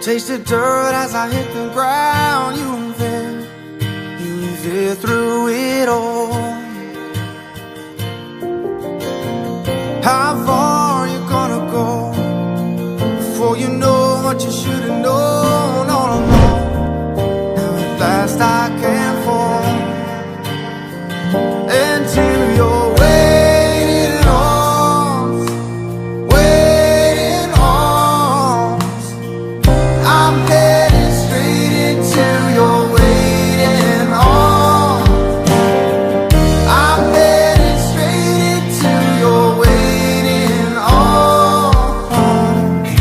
taste the dirt as I hit the ground. You were there through it all. How far you gonna go before you know what you should have known all along? Now at last I can fall into your waiting arms, waiting arms. I'm headed straight into your waiting arms. I'm headed straight into your waiting arms.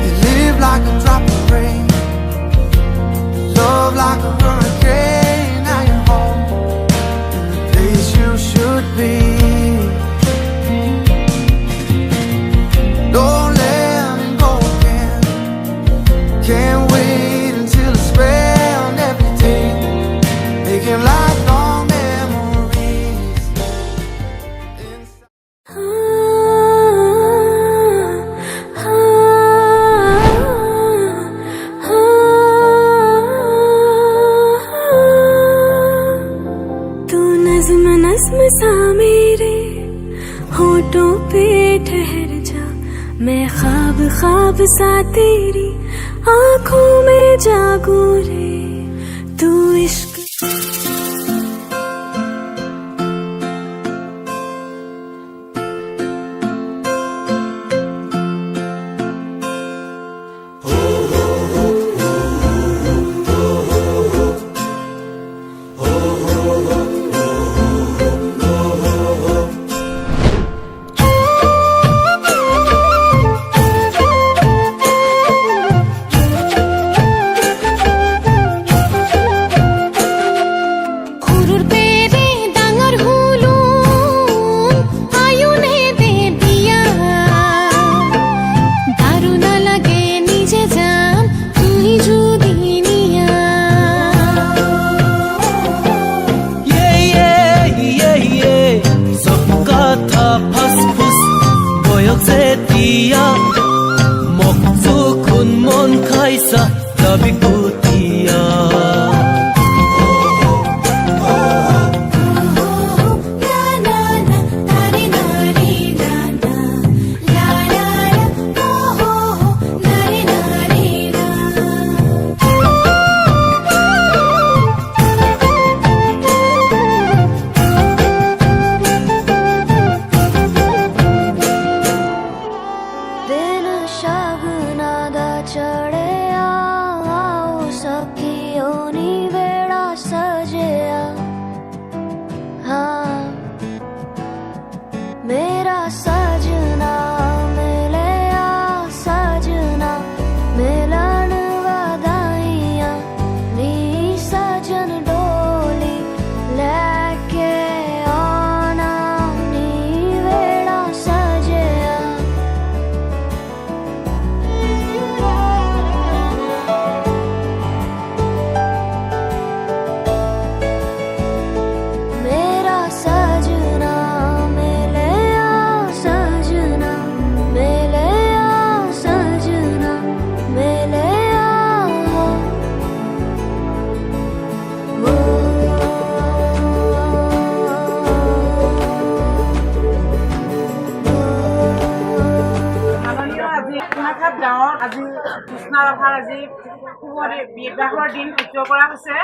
You live like a drop of rain, love like a hurricane. Now you're home in the place you should be. Don't let me go again. Can't wait until it's round every day, making lifelong memories. तू नज़्म नज़्म सा मेरे होठों पे ठहर जा, मैं ख्वाब ख्वाब सा तेरी आँखों में जागू रे। तू इश्क আজি কৃষ্ণ ৰাভাৰ আজি বিবাহৰ দিন উদযাপন কৰা হৈছে।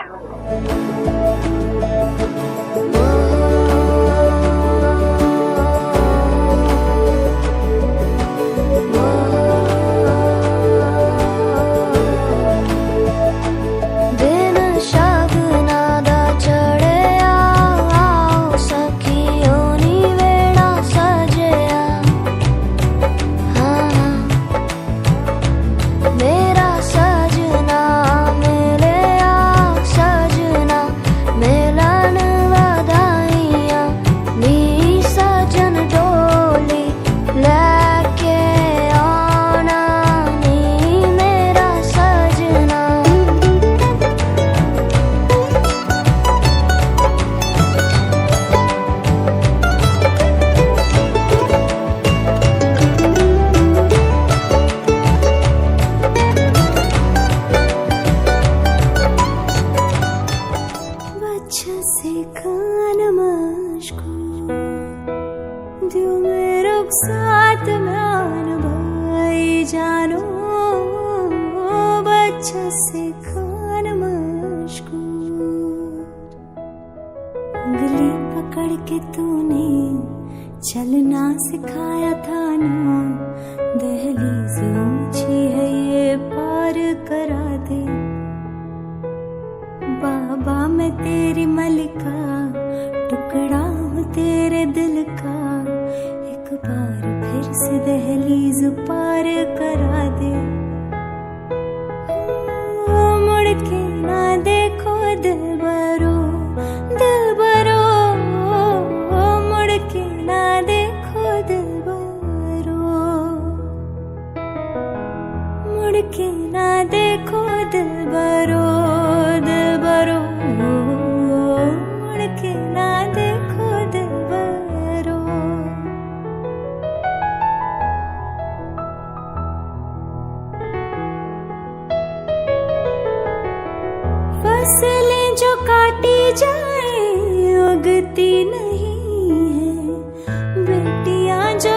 मेरा सजना मिलन वादाई जैसे खान मशकूर, उंगली पकड़ के तूने चलना सिखाया था ना, दहलीज ऊंची है ये पार करा दे। बाबा मैं तेरी मलिका, टुकड़ा हूँ तेरे दिल का, एक बार फिर से दहलीज पार करा दे। मुड़ के ना देखो दिलबरो, दिलबरो, मुड़ के ना देखो दिलबरो, मुड़ के ना देखो दिलबरो, दिलबरो, मुड़ के ना देखो दिलबरो। फसलें जो काटी जाए उगती नहीं है, बेटियां जो